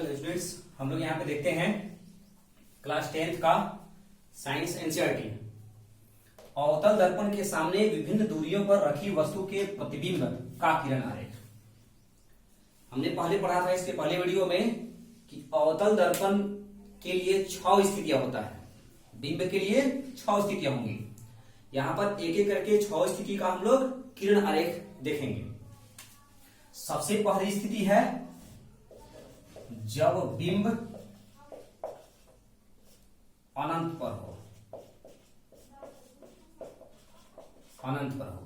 Students, हम लोग यहाँ पे देखते हैं क्लास 10th का साइंस एनसीईआरटी। अवतल दर्पण के सामने विभिन्न दूरियों पर रखी वस्तु के प्रतिबिंब का किरण आरेख। हमने पहले पढ़ा था इसके पहले वीडियो में कि अवतल दर्पण के लिए 6 स्थितियां होता है, बिंब के लिए 6 स्थितियां होंगी। यहां पर एक एक करके 6 स्थिति का हम लोग किरण आरेख देखेंगे। सबसे पहली स्थिति है जब बिंब अनंत पर हो, अनंत पर हो।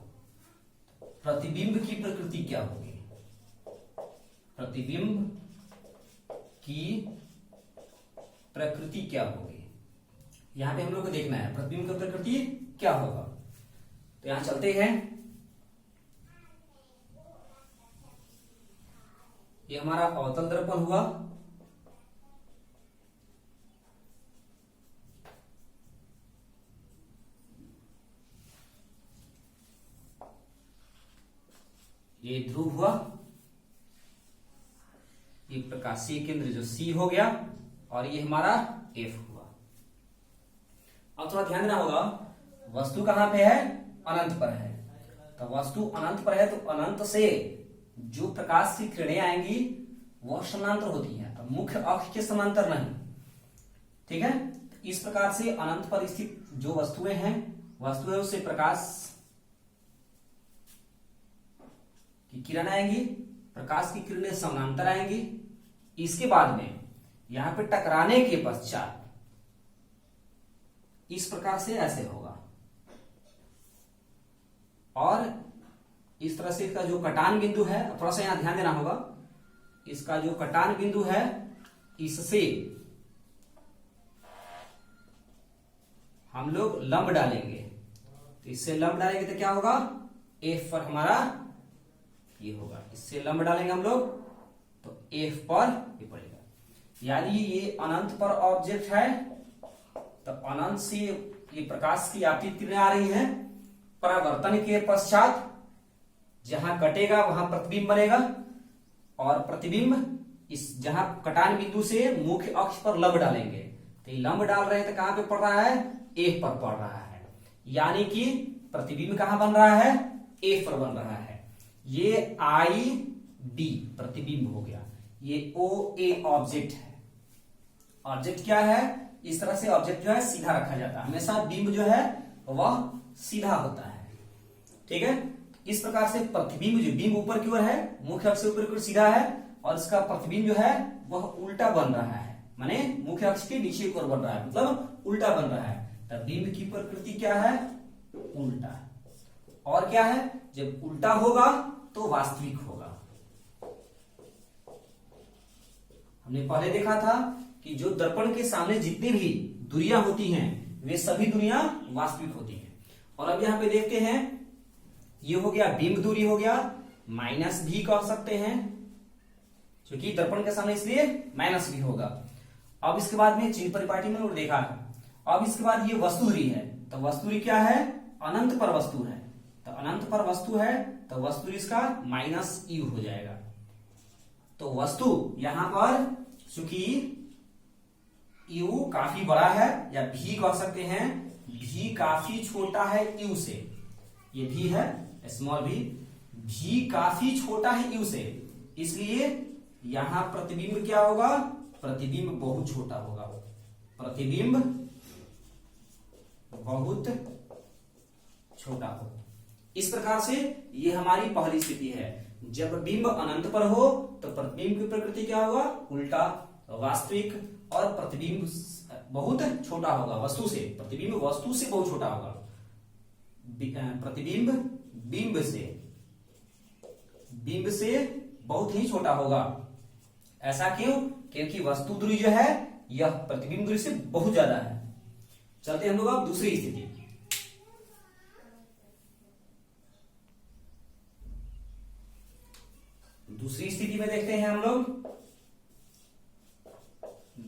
प्रतिबिंब की प्रकृति क्या होगी? प्रतिबिंब की प्रकृति क्या होगी? यहां पे हम लोग को देखना है प्रतिबिंब की प्रकृति क्या होगा। तो यहां चलते हैं। ये हमारा अवतल दर्पण हुआ। ये ध्रुव हुआ, ये प्रकाशीय केंद्र जो C हो गया, और ये हमारा F हुआ। अब थोड़ा ध्यान देना होगा, वस्तु कहां पे है? अनंत पर है। तो वस्तु अनंत पर है तो अनंत से जो प्रकाश की किरणें आएंगी वह समांतर होती है, तो मुख्य अक्ष के समांतर नहीं। ठीक है, इस प्रकार से अनंत पर स्थित जो वस्तुएं हैं, वस्तुएं उससे प्रकाश की किरण आएंगी, प्रकाश की किरणें समानांतर आएंगी। इसके बाद में यहां पे टकराने के पश्चात इस प्रकार से ऐसे होगा, और इस तरह से इसका जो कटान बिंदु है, थोड़ा सा यहां ध्यान देना होगा, इसका जो कटान बिंदु है इससे हम लोग लंब डालेंगे। तो इससे लंब डालेंगे तो क्या होगा? F पर हमारा ये होगा। इससे लंब डालेंगे हम लोग तो F पर ये पड़ेगा। यानी ये अनंत पर ऑब्जेक्ट है, तो अनंत से ये प्रकाश की आपतित किरणें आ रही हैं। परावर्तन के पश्चात जहां कटेगा वहां प्रतिबिंब बनेगा, और प्रतिबिंब इस जहां कटान बिंदु से मुख्य अक्ष पर लंब डालेंगे। तो लंब डाल रहे हैं तो कहां पे पड़ रहा है? F पर पड़ रहा है। यानी कि प्रतिबिंब कहां बन रहा है? F पर बन रहा है। ये ID प्रतिबिंब हो गया। ये OA ऑब्जेक्ट है। ऑब्जेक्ट क्या है? इस तरह से ऑब्जेक्ट जो है सीधा रखा जाता है। हमेशा बिंब जो है वह सीधा होता है। ठीक है, इस प्रकार से प्रतिबिंब जो बिंब ऊपर की ओर है, मुख्य अक्ष से ऊपर की ओर सीधा है, और इसका प्रतिबिंब जो है वह उल्टा बन रहा है, माने मुख्य अक्ष के नीचे की ओर बन रहा है, मतलब उल्टा बन रहा है। तो बिंब की प्रकृति क्या है? उल्टा। और क्या है? जब उल्टा होगा तो वास्तविक होगा। हमने पहले देखा था कि जो दर्पण के सामने जितनी भी दूरियां होती हैं वे सभी दूरियां वास्तविक होती हैं। और अब यहां पे देखते हैं, ये हो गया बिंब दूरी हो गया, माइनस भी कह सकते हैं क्योंकि दर्पण के सामने, इसलिए माइनस भी होगा। अब इसके बाद में चिन्ह परिपाटी में देखा है। अब इसके बाद ये वस्तु दूरी है, तो वस्तु दूरी क्या है? अनंत पर वस्तु है, तो अनंत पर वस्तु है तो वस्तु दूरी इसका -u हो जाएगा। तो वस्तु यहां पर चूंकि u काफी बड़ा है, या v कह सकते हैं, v काफी छोटा है u से, ये v है स्मॉल v काफी छोटा है u से, इसलिए यहां प्रतिबिंब क्या होगा? प्रतिबिंब बहुत छोटा होगा। प्रतिबिंब बहुत छोटा हो। इस प्रकार से ये हमारी पहली स्थिति है। जब बिंब अनंत पर हो तो प्रतिबिंब की प्रकृति क्या होगा? उल्टा, वास्तविक, और प्रतिबिंब बहुत छोटा होगा वस्तु से। प्रतिबिंब वस्तु से बहुत छोटा होगा। प्रतिबिंब बिंब से बहुत ही छोटा होगा। ऐसा क्यों? क्योंकि वस्तु दूरी जो है यह प्रतिबिंब दूरी से बहुत ज्यादा है। चलते हम लोग अब दूसरी स्थिति। दूसरी स्थिति में देखते हैं हम लोग,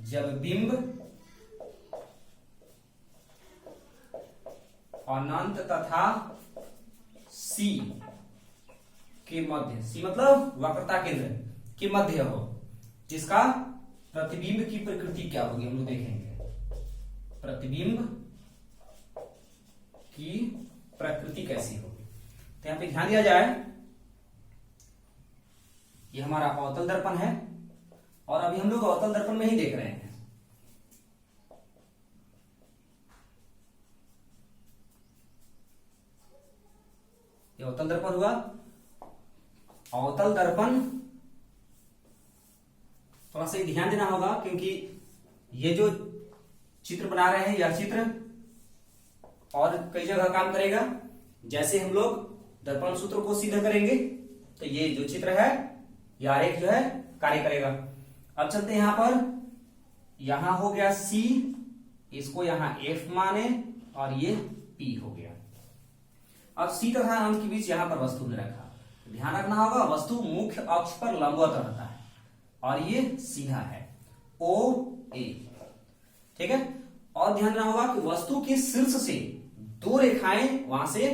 जब बिंब अनंत तथा C के मध्य, सी मतलब वक्रता केंद्र के मध्य हो, जिसका प्रतिबिंब की प्रकृति क्या होगी हम लोग देखेंगे। प्रतिबिंब की प्रकृति कैसी होगी, तो यहां पे ध्यान दिया जाए, ये हमारा अवतल दर्पण है और अभी हम लोग अवतल दर्पण में ही देख रहे हैं। ये अवतल दर्पण हुआ। अवतल दर्पण थोड़ा सा ध्यान देना होगा, क्योंकि ये जो चित्र बना रहे हैं यह चित्र और कई जगह काम करेगा। जैसे हम लोग दर्पण सूत्र को सीधा करेंगे तो ये जो चित्र है यह आरेख जो है कार्य करेगा। अब चलते हैं यहां पर, यहां हो गया C, इसको यहां F माने और ये P हो गया। अब C तथा अंत के बीच यहां पर वस्तु ने रखा। ध्यान रखना होगा, वस्तु मुख्य अक्ष पर लंबवत रहता है और ये सीधा है OA, ठीक है। और ध्यान रखना होगा कि वस्तु के शीर्ष से दो रेखाएं वहां से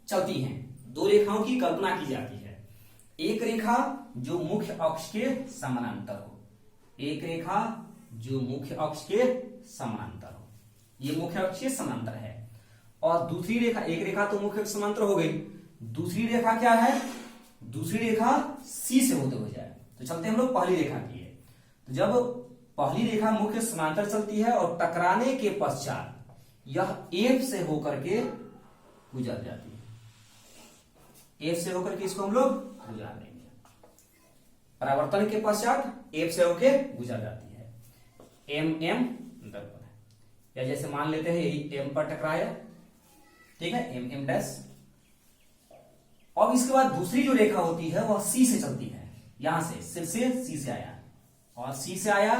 चलती हैं। दो रेखाओं की कल्पना की जाती है। एक रेखा जो मुख्य अक्ष के समानांतर हो, एक रेखा जो मुख्य अक्ष के समानांतर हो, ये मुख्य अक्ष के समानांतर है। और दूसरी रेखा, एक रेखा तो मुख्य अक्ष समानांतर हो गई, दूसरी रेखा क्या है, दूसरी रेखा C से होते हुए जाए। तो चलते हम लोग पहली रेखा की है। तो जब पहली रेखा मुख्य समांतर चलती है और टकराने के पश्चात यह F से होकर के गुजर जाती है। F से होकर के इसको हम लोग गुजार देंगे। परावर्तन के पश्चात F से होकर गुजर जाती है। MM दर्पण है, या जैसे मान लेते हैं यही M पर टकराया, ठीक है, MM डैश। अब इसके बाद दूसरी जो रेखा होती है वह C से चलती है। यहां से सिर से C से आया और C से आया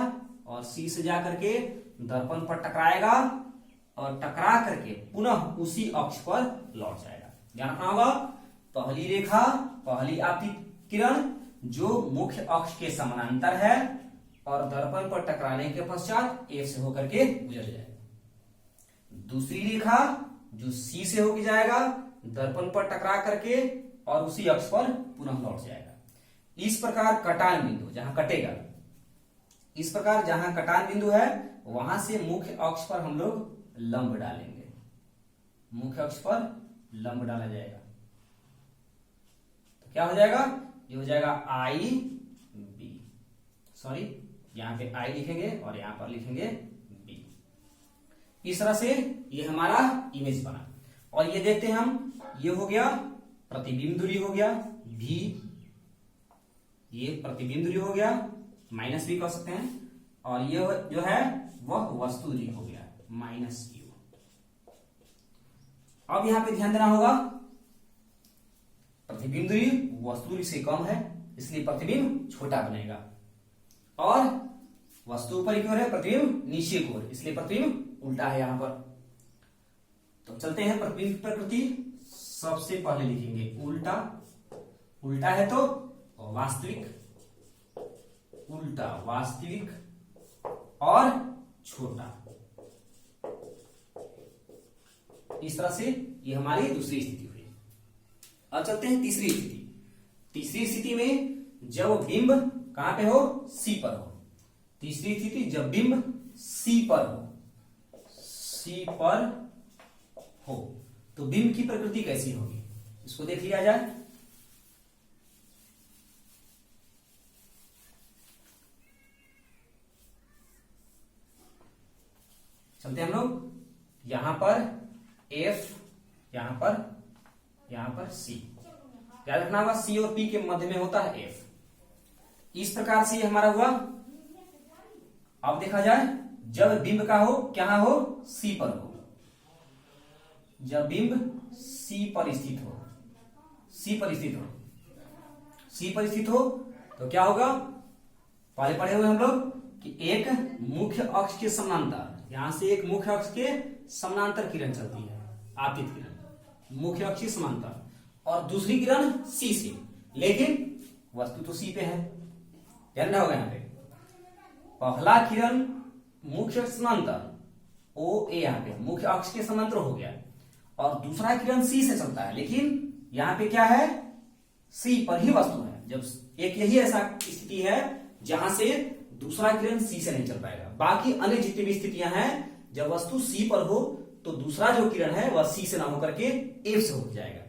और C से जाकर के दर्पण पर टकराएगा और टकरा करके पुनः उसी अक्ष पर लौट जाएगा। ध्यान रखना होगा, पहली रेखा, पहली आपतित किरण जो मुख्य अक्ष के समानांतर है और दर्पण पर टकराने के पश्चात F से होकर के गुजर जाएगा। दूसरी रेखा जो C से होकर जाएगा, दर्पण पर टकरा करके और उसी अक्ष पर पुनः लौट जाएगा। इस प्रकार कटान बिंदु जहां कटेगा, इस प्रकार जहां कटान बिंदु है वहां से मुख्य अक्ष पर हम लोग लंब डालेंगे। मुख्य अक्ष पर लंब डाला जाएगा तो क्या हो जाएगा, ये हो जाएगा IB, सॉरी यहां पे I लिखेंगे और यहां पर लिखेंगे B। इस तरह से ये हमारा इमेज बना। और ये देखते हैं हम, ये हो गया प्रतिबिंब दूरी हो गया V, ये प्रतिबिंब दूरी हो गया, माइनस भी कह सकते हैं, और ये जो है वह वस्तु दूरी हो गया -U। अब यहां पे ध्यान देना होगा, प्रतिबिंब दूरी वस्तु दूरी से कम है इसलिए प्रतिबिंब छोटा बनेगा, और वस्तु ऊपर की ओर है, प्रतिबिंब नीचे की ओर, इसलिए प्रतिबिंब उल्टा है यहां पर। तो चलते हैं प्रतिबिंब की प्रकृति। सबसे पहले लिखेंगे उल्टा, उल्टा है तो वास्तविक, उल्टा वास्तविक और छोटा। इस तरह से ये हमारी दूसरी स्थिति हुई। अब चलते हैं तीसरी स्थिति। तीसरी स्थिति में जब बिंब कहां पे हो, C पर हो। तीसरी स्थिति जब बिंब C पर हो, C पर हो तो बिंब की प्रकृति कैसी होगी, इसको देख लिया जाए। चलते हैं हम लोग, यहां पर F, यहां पर C। याद रखना होगा C और P के मध्य में होता है F। इस प्रकार से हमारा हुआ। अब देखा जाए, जब बिंब का हो, क्या हो, C पर हो, जब बिंब C पर स्थित हो, C पर स्थित हो, C पर स्थित हो तो क्या होगा, पहले पढ़े हुए हम लोग कि एक मुख्य अक्ष के समानांतर, यहां से एक मुख्य अक्ष के समानांतर किरण चलती है, आपतित किरण मुख्य अक्ष के समानांतर, और दूसरी किरण C से, लेकिन वस्तु तो C पे है। ध्यान होगा यहां पे पहला किरण मुख्य अक्ष समानांतर OA, यहां पे मुख्य अक्ष के समानांतर हो गया, और दूसरा किरण C से चलता है, लेकिन यहां पे क्या है, C पर ही वस्तु है। जब एक यही ऐसा स्थिति है जहां से दूसरा किरण सी से नहीं चल पाएगा। बाकी अन्य जितनी भी स्थितियां हैं, जब वस्तु सी पर हो तो दूसरा जो किरण है वह सी से ना होकर के एफ से हो जाएगा,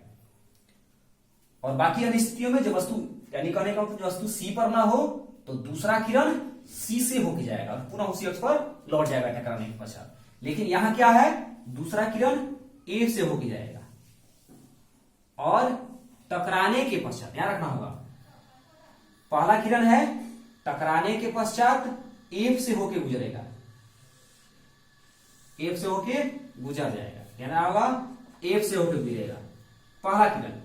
और बाकी अन्य स्थितियों में जब वस्तु, यानी कहने का मतलब, वस्तु सी पर ना हो तो दूसरा किरण सी से होके जाएगा और पुनः उसी अक्ष पर लौट जाएगा टकराने के पश्चात। लेकिन यहां क्या है, दूसरा किरण ए से होके जाएगा और टकराने के पश्चात, ध्यान रखना होगा, पहला किरण है टकराने के पश्चात एफ से होके गुजरेगा, एफ से होके गुजर जाएगा, ध्यान रखना होगा, एफ से होके गुजरेगा पहला किरण।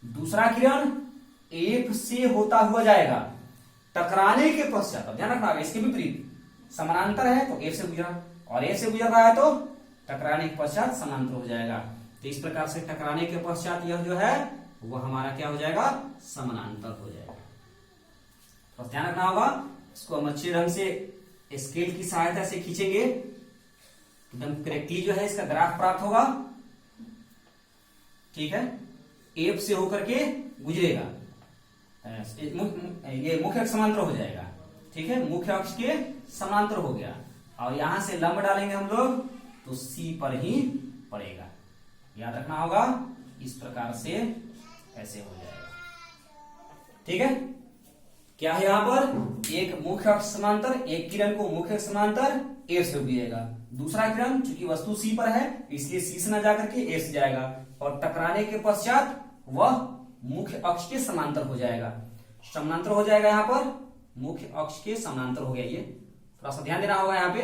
दूसरा किरण एफ से होता हुआ जाएगा टकराने के पश्चात, अब ध्यान रखना होगा, इसके विपरीत समानांतर है तो एफ से गुजरा, और एफ से गुजर रहा है तो टकराने के पश्चात समानांतर हो जाएगा। तो इस प्रकार से टकराने के पश्चात यह जो है वह हमारा क्या हो जाएगा, समानांतर हो जाएगा। तो ध्यान रखना होगा, इसको हम अच्छे ढंग से स्केल की सहायता से खींचेंगे, एकदम करेक्टली जो है इसका ग्राफ प्राप्त होगा। ठीक है, एफ से होकर के गुजरेगा, ये मुख्य अक्ष समांतर हो जाएगा। ठीक है, मुख्य अक्ष के समांतर हो गया, और यहां से लंब डालेंगे हम लोग तो सी पर ही पड़ेगा, याद रखना होगा। इस प्रकार से ऐसे हो जाएगा। ठीक है, क्या है यहां पर, एक मुख्य अक्ष समांतर, एक किरण को मुख्य अक्ष समांतर एफ से गुजरेगा, दूसरा किरण चूंकि वस्तु सी पर है इसलिए सी से न जाकर के एफ से जाएगा, और टकराने के पश्चात वह मुख्य अक्ष के समांतर हो जाएगा, समानांतर हो जाएगा। यहां पर मुख्य अक्ष के समानांतर हो गया, ये थोड़ा सा ध्यान देना होगा यहाँ पे,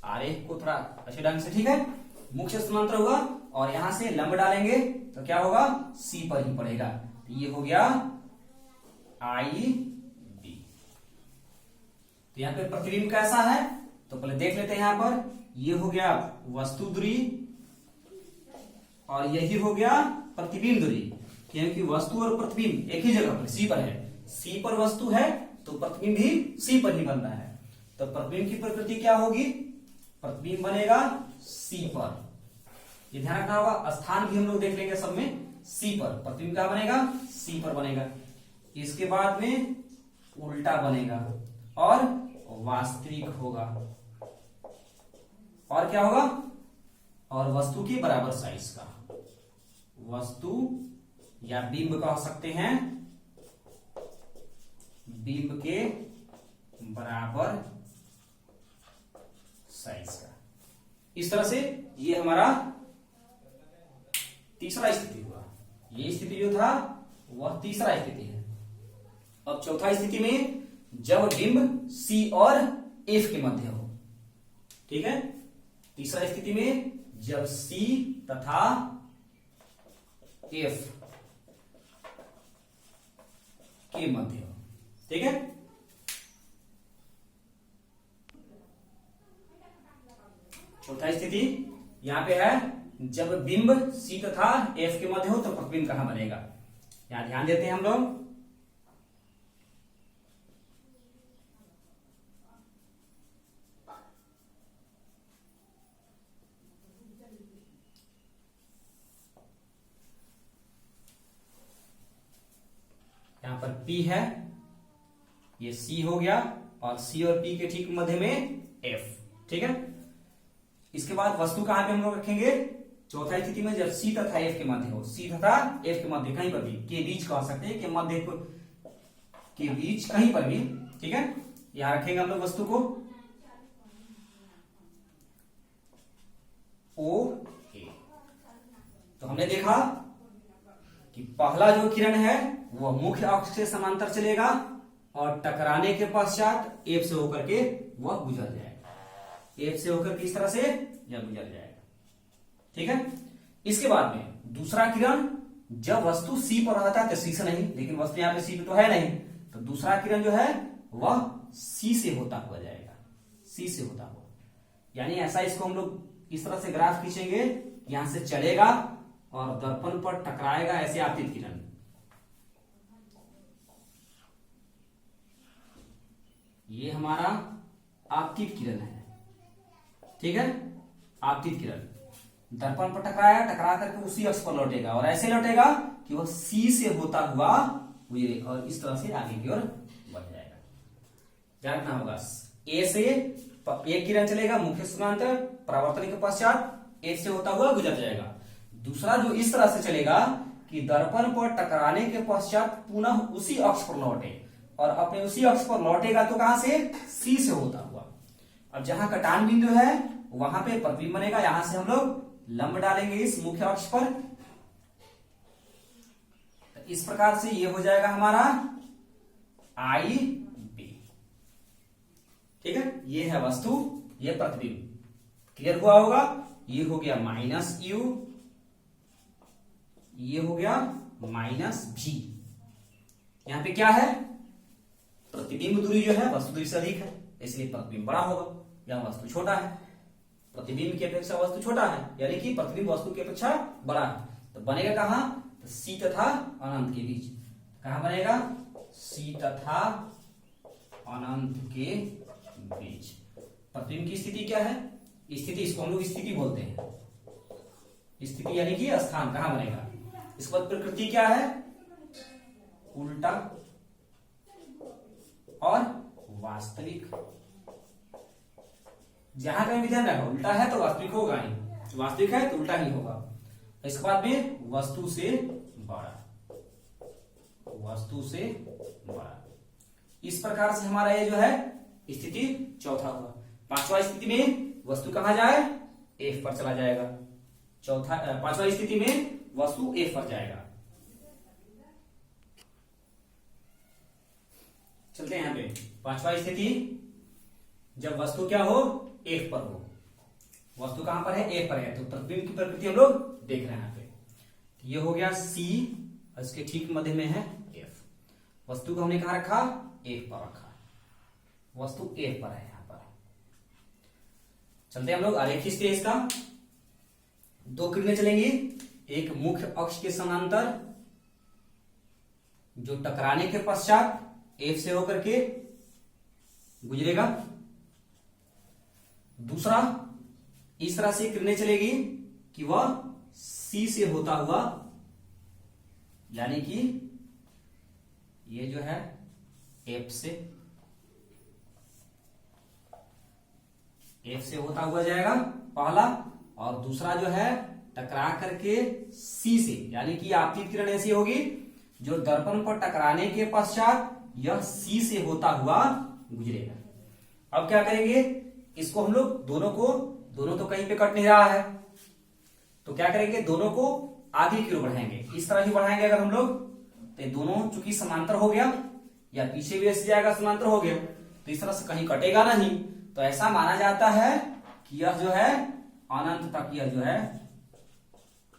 आरेख को थोड़ा अच्छे ढंग से। ठीक है, मुख्य समांतर होगा और यहां से लंब डालेंगे तो क्या होगा, सी पर ही पड़ेगा। तो ये हो गया आई बी। तो यहां पे प्रतिबिंब कैसा है तो पहले देख लेते हैं। यहां पर ये हो गया वस्तु दूरी और यही हो गया प्रतिबिंब दूरी, क्योंकि वस्तु और प्रतिबिंब एक ही जगह पर सी पर है, सी पर वस्तु है तो प्रतिबिंब भी सी पर ही बनता है। तो प्रतिबिंब की प्रकृति क्या होगी, प्रतिबिंब बनेगा सी पर, ये ध्यान रखना होगा। स्थान भी हम लोग देख लेंगे सब में, सी पर प्रतिबिंब क्या बनेगा, सी पर बनेगा। इसके बाद में उल्टा बनेगा और वास्तविक होगा, और क्या होगा, और वस्तु के बराबर साइज का, वस्तु या बिंब कह सकते हैं, बिंब के बराबर साइज का। इस तरह से ये हमारा तीसरा स्थिति हुआ। ये स्थिति जो था वह तीसरा स्थिति है। अब चौथा स्थिति में जब बिंब सी और एफ के मध्य हो। ठीक है, तीसरा स्थिति में जब सी तथा एफ के मध्य हो। ठीक है, चौथा स्थिति यहां पे है, जब बिंब सी तथा एफ के मध्य हो तो प्रतिबिंब कहां बनेगा। यहां ध्यान देते हैं हम लोग, यहां पर P है, ये C हो गया, और C और P के ठीक मध्य में F। ठीक है, इसके बाद वस्तु कहां पे हम लोग रखेंगे, चौथा स्थिति में जब C तथा F के मध्य हो, C तथा F के मध्य कहीं पर भी, के बीच कह सकते हैं, के मध्य के बीच कहीं पर भी। ठीक है, यहां रखेंगे हम लोग वस्तु को O A। तो हमने देखा कि पहला जो किरण है वह मुख्य अक्ष से समांतर चलेगा और टकराने के पश्चात एफ से होकर के वह गुजर जाएगा, एफ से होकर के इस तरह से यह गुजर जाएगा। ठीक है, इसके बाद में दूसरा किरण जब वस्तु सी पर रहता है तो सी से नहीं, लेकिन वस्तु यहां पे सी पे तो है नहीं, तो दूसरा किरण जो है वह सी से होता हुआ जाएगा, सी से होता हुआ। यानी ऐसा इसको हम लोग इस तरह से ग्राफ खींचेंगे, यहां से चलेगा और दर्पण पर टकराएगा, ऐसे आपतित किरण। ये हमारा आपतित किरण है। ठीक है, आपतित किरण दर्पण पर टकराया, टकरा करके उसी अक्ष पर लौटेगा, और ऐसे लौटेगा कि वह सी से होता हुआ गुजरे और इस तरह से आगे की ओर बढ़ जाएगा। ध्यान रखना होगा। ए से एक किरण चलेगा मुख्य समानांतर, परावर्तन के पश्चात ए से होता हुआ गुजर जाएगा। दूसरा जो इस तरह से चलेगा कि दर्पण पर टकराने के पश्चात पुनः उसी अक्ष पर लौटे, और अपने उसी अक्ष पर लौटेगा तो कहां से, सी से होता हुआ। अब जहां कटान बिंदु है वहां पे प्रतिबिंब बनेगा, यहां से हम लोग लंब डालेंगे इस मुख्य अक्ष पर। तो इस प्रकार से ये हो जाएगा हमारा आई बी। ठीक है, ये है वस्तु, ये प्रतिबिंब। क्लियर हुआ होगा। ये हो गया माइनस यू, ये हो गया माइनस भी। यहां पे क्या है, प्रतिबिंब दूरी जो है वस्तु दूरी से अधिक है, इसलिए प्रतिबिंब बड़ा होगा। यहां वस्तु छोटा है, प्रतिबिंब की अपेक्षा वस्तु छोटा है, यानी कि प्रतिबिंब वस्तु की अपेक्षा बड़ा है। तो बनेगा कहां, तो सी तथा अनंत के बीच। कहां बनेगा, सी तथा अनंत के बीच। प्रतिबिंब की स्थिति क्या है, स्थिति, इसको हम लोग स्थिति बोलते हैं। स्थिति यानी कि स्थान कहां बनेगा। इसके बाद प्रकृति क्या है, उल्टा और वास्तविक। जहां कहीं भी ध्यान रखो, उल्टा है तो वास्तविक होगा ही, वास्तविक है तो उल्टा ही होगा। इसके बाद में वस्तु से बड़ा, वस्तु से बड़ा। इस प्रकार से हमारा ये जो है स्थिति चौथा हुआ। पांचवा स्थिति में वस्तु कहां जाए, एफ पर चला जाएगा। पांचवा स्थिति में वस्तु एफ पर जाएगा। चलते हैं यहां पे। पांचवा स्थिति, जब वस्तु क्या हो, एफ पर हो। वस्तु कहां पर है, एफ पर है, तो प्रतिबिंब की प्रकृति हम लोग देख रहे हैं यहां पे। ये हो गया सी, और इसके ठीक मध्य में है एफ। वस्तु को हमने कहां रखा, एफ पर रखा, वस्तु एफ पर है यहां पर। चलते हैं हम लोग आरेखी स्थिति इसका। दो किरणें चलेंगी, एक मुख्य अक्ष के समानांतर जो टकराने के पश्चात एफ से होकर के गुजरेगा। दूसरा इस तरह से किरणें चलेगी कि वह सी से होता हुआ, यानी कि ये जो है एफ से होता हुआ जाएगा पहला, और दूसरा जो है टकरा करके सी से, यानी कि आपतित किरण ऐसी होगी जो दर्पण पर टकराने के पश्चात यह सी से होता हुआ गुजरेगा। अब क्या करेंगे, इसको हम लोग दोनों तो कहीं पे कट नहीं रहा है, तो क्या करेंगे, दोनों को आगे की ओर बढ़ाएंगे। इस तरह ही बढ़ाएंगे अगर हम लोग, तो दोनों चूंकि समांतर हो गया, या पीछे भी ऐसे जाएगा समांतर हो गया, तो इस तरह से कहीं कटेगा नहीं। तो ऐसा माना जाता है कि यह जो है अनंत तक, यह जो है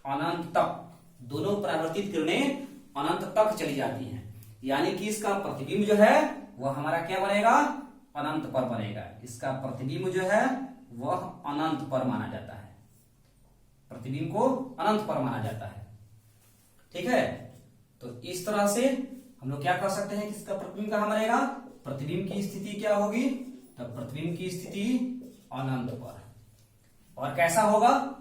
अनंत तक, दोनों परावर्तित किरणें अनंत तक चली जाती हैं, यानी कि इसका प्रतिबिंब जो है वह हमारा क्या बनेगा, अनंत पर बनेगा। इसका प्रतिबिंब जो है वह अनंत पर माना जाता है, प्रतिबिंब को अनंत पर माना जाता है। ठीक है, तो इस तरह से हम लोग क्या कर सकते हैं कि इसका प्रतिबिंब कहां बनेगा, प्रतिबिंब की स्थिति क्या होगी, तो प्रतिबिंब की स्थिति अनंत पर। और कैसा होगा,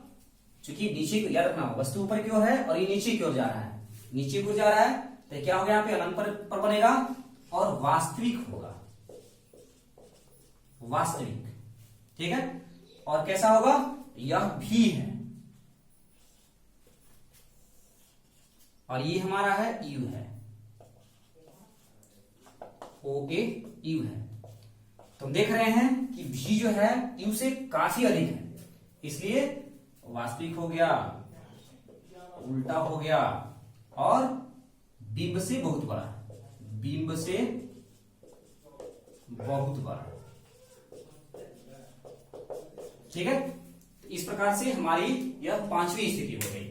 चूंकि नीचे को याद रखना, वस्तु ऊपर की ओर है और ये नीचे की ओर जा रहा है, नीचे को जा रहा है, तो क्या होगा, यहाँ पे अनंत पर बनेगा और वास्तविक होगा, वास्तविक। ठीक है, और कैसा होगा, यह भी है, और ये हमारा है यू है, ओ ए यू है। तो हम देख रहे हैं कि भी जो है यू से काफी अधिक है, इसलिए वास्तविक हो गया, उल्टा हो गया, और बिंब से बहुत बड़ा, बिंब से बहुत बड़ा। ठीक है, तो इस प्रकार से हमारी यह पांचवी स्थिति हो गई।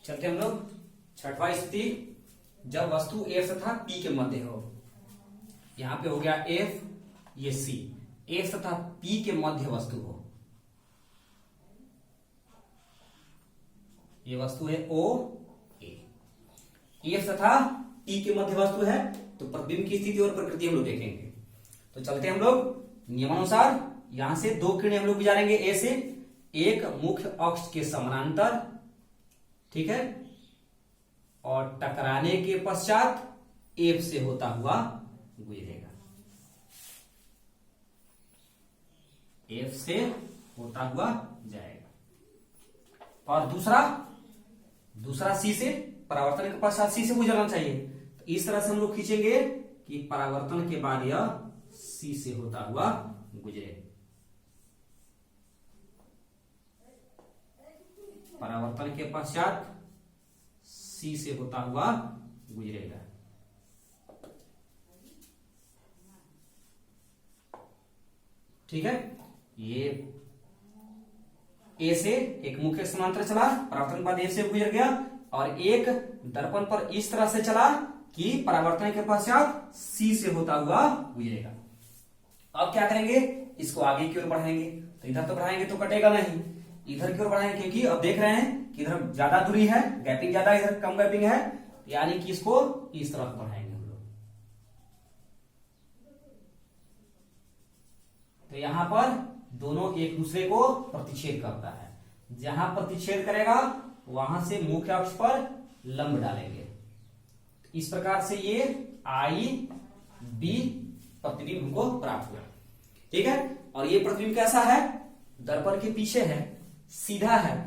चलते हम लोग छठवां स्थिति, जब वस्तु एफ तथा पी के मध्य हो। यहां पे हो गया एफ, ये सी, एफ तथा पी के मध्य वस्तु हो। ये वस्तु है ओ ए, एफ तथा पी के मध्य वस्तु है, तो प्रतिबिंब की स्थिति और प्रकृति हम लोग देखेंगे। तो चलते हम लोग नियमानुसार, यहां से दो किरणें हम लोग गुजारेंगे ए से, एक मुख्य अक्ष के समानांतर, ठीक है, और और टकराने के पश्चात F से होता हुआ गुजरेगा। F से होता हुआ जाएगा। और दूसरा C से, परावर्तन के पश्चात C से गुजरना चाहिए। तो इस तरह से हम लोग खींचेंगे कि परावर्तन के बाद यह C से होता हुआ गुजरे। परावर्तन के पश्चात C से होता हुआ गुजरेगा। ठीक है, ये ए से एक मुख्य समांतर चला, परावर्तन के बाद ए से गुजर गया, और एक दर्पण पर इस तरह से चला कि परावर्तन के पश्चात सी से होता हुआ गुजरेगा। अब क्या करेंगे, इसको आगे की ओर बढ़ाएंगे। तो इधर तो बढ़ाएंगे तो कटेगा नहीं, इधर की ओर बढ़ाएंगे, क्योंकि अब देख रहे हैं कि इधर ज्यादा दूरी है, गैपिंग ज्यादा, इधर कम गैपिंग है, यानी कि इसको इस तरफ बढ़ाएंगे हम लोग। तो यहां पर दोनों एक दूसरे को प्रतिच्छेद करता है, जहां प्रतिच्छेद करेगा वहां से मुख्य अक्ष पर लंब डालेंगे। इस प्रकार से ये आई बी प्रतिबिंब हमको प्राप्त हुआ। ठीक है, और ये प्रतिबिंब कैसा है, दर्पण के पीछे है, सीधा है।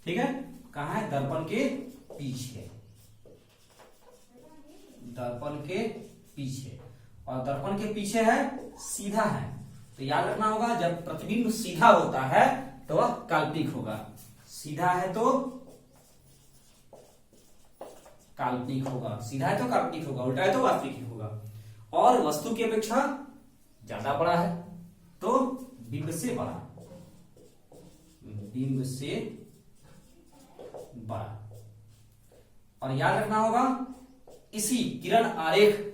ठीक है, कहां है, दर्पण के पीछे, दर्पण के पीछे, और दर्पण के पीछे है, सीधा है। तो याद रखना होगा, जब प्रतिबिंब सीधा होता है तो वह काल्पनिक होगा, सीधा है तो काल्पनिक होगा, सीधा है तो काल्पनिक होगा, उल्टा है तो वास्तविक होगा। और वस्तु की अपेक्षा ज्यादा बड़ा है तो बिंब से बड़ा, बिंब से बड़ा। और याद रखना होगा, इसी किरण आरेख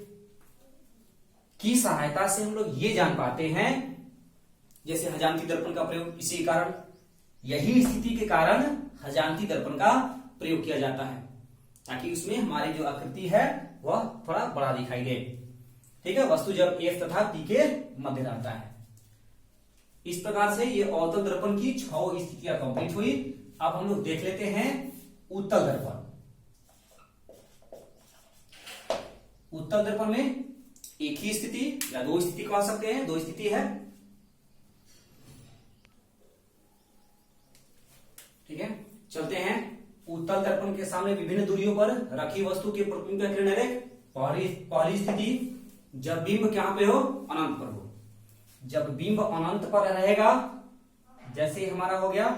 की सहायता से हम लोग ये जान पाते हैं, जैसे हजांती दर्पण का प्रयोग, इसी कारण, यही स्थिति के कारण हजांती दर्पण का प्रयोग किया जाता है, ताकि उसमें हमारी जो आकृति है वह थोड़ा बड़ा दिखाई दे। ठीक है, वस्तु जब F तथा P के मध्य रहता है। इस प्रकार से ये अवतल दर्पण की 6 स्थितियां कंप्लीट हुई। अब हम लोग देख लेते हैं उत्तल दर्पण। उत्तल दर्पण में एक ही स्थिति या 2 स्थिति कह सकते हैं, 2 स्थिति है। ठीक है, चलते हैं। उत्तल दर्पण के सामने विभिन्न दूरियों पर रखी वस्तु के प्रतिबिंब का किरण आरेख। पहली स्थिति, जब बिंब कहां पे हो, अनंत पर हो। जब बिंब अनंत पर रहेगा, जैसे हमारा हो गया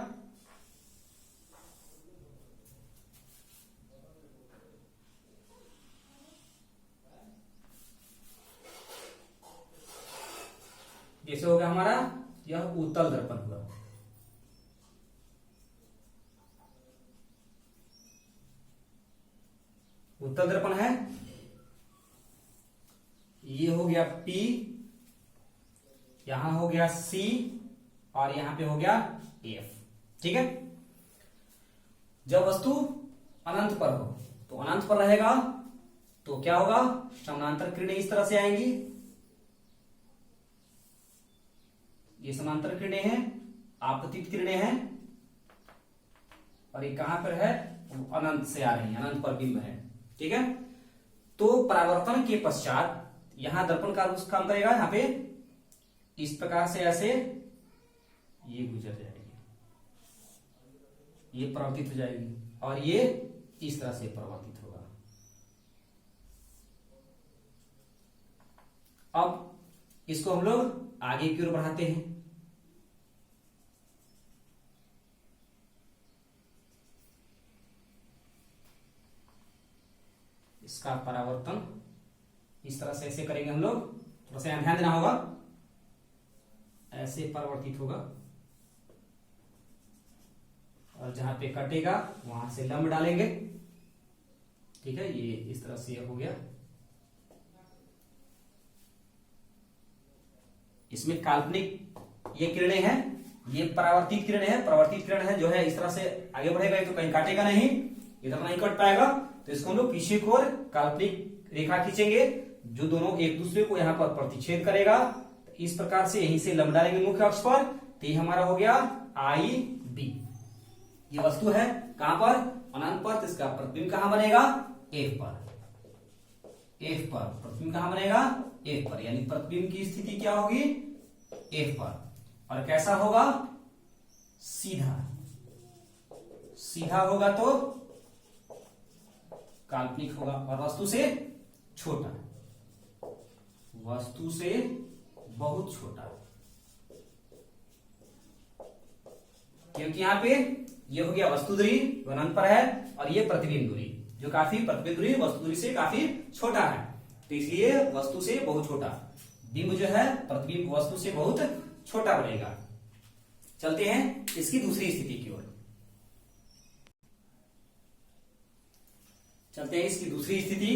जैसे हो गया हमारा यह उत्तल दर्पण हुआ। उत्तल दर्पण है, ये हो गया P, यहां हो गया C, और यहां पे हो गया F। ठीक है, जब वस्तु अनंत पर हो, तो अनंत पर रहेगा तो क्या होगा, समानांतर किरणें इस तरह से आएंगी। ये समांतर किरणें हैं, आपतित किरणें हैं, और ये कहां पर है, अनंत से आ रही है, अनंत पर बिंब है। ठीक है, तो परावर्तन के पश्चात यहां दर्पण का काम करेगा, यहां पे इस प्रकार से ऐसे ये गुजर जाएगी, ये परावर्तित हो जाएगी, और ये इस तरह से परावर्तित होगा। अब इसको हम लोग आगे की ओर बढ़ाते हैं। इसका परावर्तन इस तरह से ऐसे करेंगे हम लोग, थोड़ा सा ध्यान देना होगा, ऐसे परावर्तित होगा, और जहां पे कटेगा वहां से लंब डालेंगे। ठीक है, ये इस तरह से हो गया। इसमें काल्पनिक ये किरणें हैं, ये परावर्तित किरणें हैं। परावर्तित किरण है जो है इस तरह से आगे बढ़ेगा, तो कहीं काटेगा नहीं, इधर नहीं कट पाएगा, तो इसको हम लोग पीछे की ओर काल्पनिक रेखा खींचेंगे, जो दोनों एक दूसरे को यहाँ पर प्रतिच्छेद करेगा। तो इस प्रकार से यहीं से लंब डालेंगे मुख्य अक्ष पर, तो ये हमारा हो गया आई बी। ये वस्तु है कहां पर, अनंत पर, तो इसका प्रतिबिंब कहां बनेगा, एफ पर, एफ पर प्रतिबिंब कहां बनेगा, एफ पर, यानी प्रतिबिंब की स्थिति क्या होगी, एफ पर। और कैसा होगा, सीधा, सीधा होगा तो काल्पनिक होगा, और वस्तु से छोटा, वस्तु से बहुत छोटा, क्योंकि यहां पे ये हो गया वस्तु दूरी अनंत पर है, और ये प्रतिबिंब दूरी जो काफी, प्रतिबिंब दूरी वस्तु दूरी से काफी छोटा है, तो इसलिए वस्तु से बहुत छोटा, बिंब जो है प्रतिबिंब वस्तु से बहुत छोटा बनेगा। चलते हैं इसकी दूसरी स्थिति की ओर, चलते हैं इसकी दूसरी स्थिति।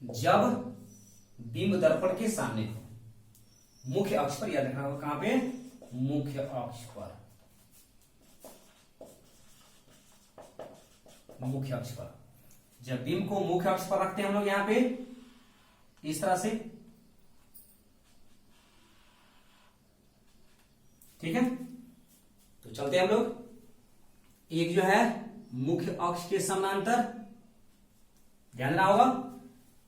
जब बिंब दर्पण के सामने हो, मुख्य अक्ष पर, याद रखना होगा कहां पे, मुख्य अक्ष पर, मुख्य अक्ष पर। जब बिंब को मुख्य अक्ष पर रखते हैं हम लोग यहां पे इस तरह से, ठीक है। तो चलते हैं हम लोग, एक जो है मुख्य अक्ष के समानांतर, ध्यान रखना होगा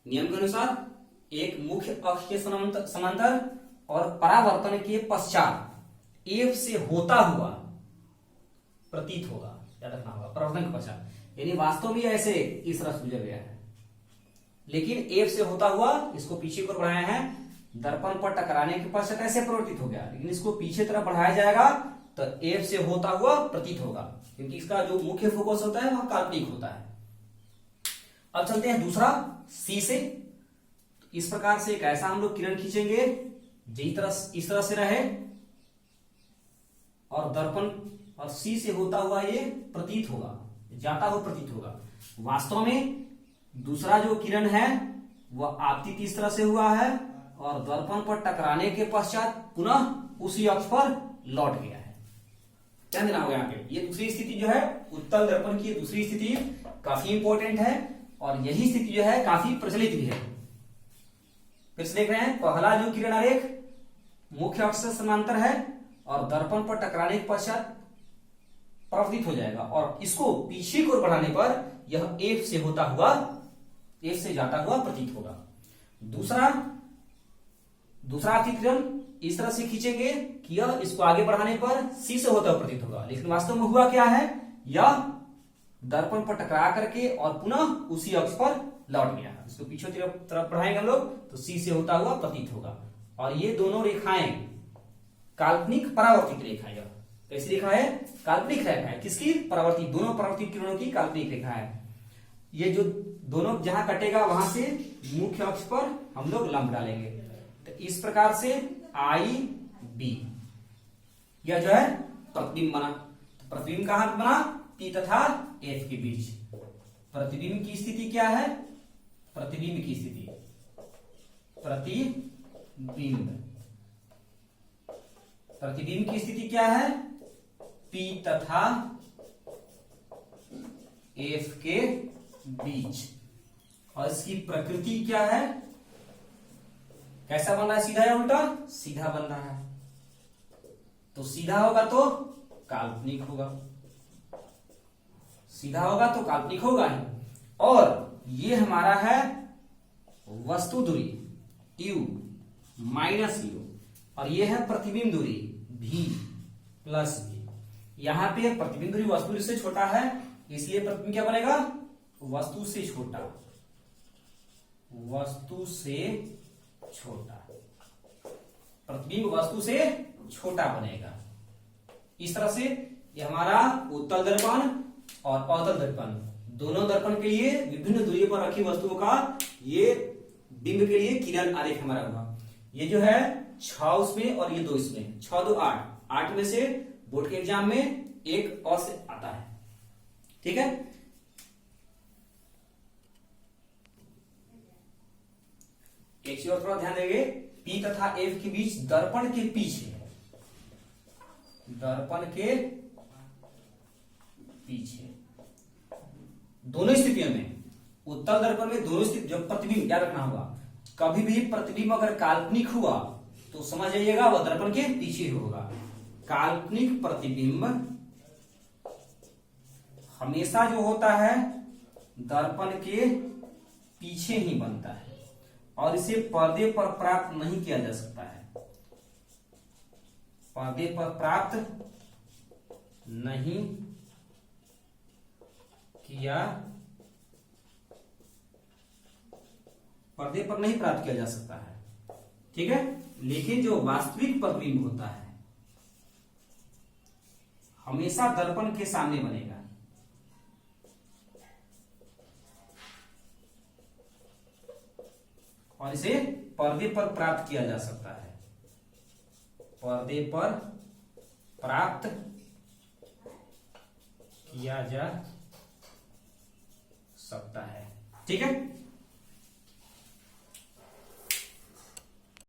नियम के अनुसार, एक मुख्य अक्ष के समांतर और परावर्तन के पश्चात एफ से होता हुआ प्रतीत होगा, याद रखना होगा, परावर्तन के पश्चात, यानी वास्तव में ऐसे इस तरह गुजर गया है, लेकिन एफ से होता हुआ इसको पीछे को बढ़ाया है, दर्पण पर टकराने के पश्चात ऐसे परिवर्तित हो गया, लेकिन इसको पीछे तरफ बढ़ाया जाएगा तो एफ से होता हुआ प्रतीत होगा, क्योंकि इसका जो मुख्य फोकस होता है वह काल्पनिक होता है। अब चलते हैं दूसरा, सी से। इस प्रकार से एक ऐसा हम लोग किरण खींचेंगे इस तरह से रहे, और दर्पण और सी से होता हुआ ये प्रतीत होगा, जाता हुआ प्रतीत होगा। वास्तव में दूसरा जो किरण है वह आपतित इस तरह से हुआ है, और दर्पण पर टकराने के पश्चात पुनः उसी अक्ष पर लौट गया है। ध्यान देना होगा यहाँ पे, ये दूसरी स्थिति जो है उत्तल दर्पण की दूसरी स्थिति काफी इंपॉर्टेंट है, और यही स्थिति जो है काफी प्रचलित भी है। फिर से देख रहे हैं, पहला जो किरण आरेख मुख्य अक्ष से समांतर है और दर्पण पर टकराने के पश्चात परावर्तित हो जाएगा, और इसको पीछे की ओर बढ़ाने पर यह एफ से होता हुआ, एफ से जाता हुआ प्रतीत होगा। दूसरा आपतित किरण इस तरह से खींचेंगे कि यह इसको आगे बढ़ाने पर सी से होता हुआ प्रतीत होगा, लेकिन वास्तव में हुआ क्या है, यह दर्पण पर टकरा करके और पुनः उसी अक्ष पर लौट गया। इसको पीछे तरफ बढ़ाएंगे हम लोग तो सी से होता हुआ प्रतीत होगा, और ये दोनों रेखाएं काल्पनिक परावर्तित रेखा, यह कैसी रेखा है, काल्पनिक रेखा है, किसकी, परावर्तित, दोनों परावर्तित किरणों की काल्पनिक रेखा है। ये जो दोनों जहां कटेगा वहां से मुख्य अक्ष पर हम लोग लंब डालेंगे, तो इस प्रकार से आई बी, यह जो है प्रतिबिंब बना। तो प्रतिबिंब कहां बना, पी तथा एफ के बीच। प्रतिबिंब की स्थिति क्या है, प्रतिबिंब की स्थिति, प्रतिबिंब की स्थिति क्या है, पी तथा एफ के बीच, और इसकी प्रकृति क्या है, कैसा बन रहा है, सीधा या उल्टा, सीधा बन रहा है, तो सीधा होगा तो काल्पनिक होगा, सीधा होगा तो काल्पनिक होगा ही। और ये हमारा है वस्तु दूरी u माइनस u, और ये है प्रतिबिंब दूरी v प्लस v। यहां पे प्रतिबिंब दूरी वस्तु दूरी से छोटा है, इसलिए प्रतिबिंब क्या बनेगा, वस्तु से छोटा, वस्तु से छोटा, प्रतिबिंब वस्तु से छोटा बनेगा। इस तरह से ये हमारा उत्तल दर्पण और अवतल दर्पण, दोनों दर्पण के लिए विभिन्न दूरी पर रखी वस्तुओं का ये बिंब के लिए किरण आरेख हमारा हुआ। ये जो है 6 उसमें और ये 2 इसमें, 6 2 8, 8 में से बोर्ड के एग्जाम में एक और से आता है, ठीक है। एक चीज और थोड़ा ध्यान देंगे, पी तथा एफ के बीच दर्पण के पीछे, दर्पण के पीछे दोनों स्थितियों में, उत्तल दर्पण में दोनों स्थिति, जब प्रतिबिंब याद रखना होगा, कभी भी प्रतिबिंब अगर काल्पनिक हुआ तो समझ जाइएगा वह दर्पण के पीछे होगा। काल्पनिक प्रतिबिंब हमेशा जो होता है दर्पण के पीछे ही बनता है और इसे पर्दे पर प्राप्त नहीं किया जा सकता है, पर्दे पर प्राप्त नहीं किया, पर्दे पर नहीं प्राप्त किया जा सकता है, ठीक है। लेकिन जो वास्तविक प्रतिबिंब होता है हमेशा दर्पण के सामने बनेगा, और इसे पर्दे पर प्राप्त किया जा सकता है, पर्दे पर प्राप्त किया जा सकता है, ठीक है।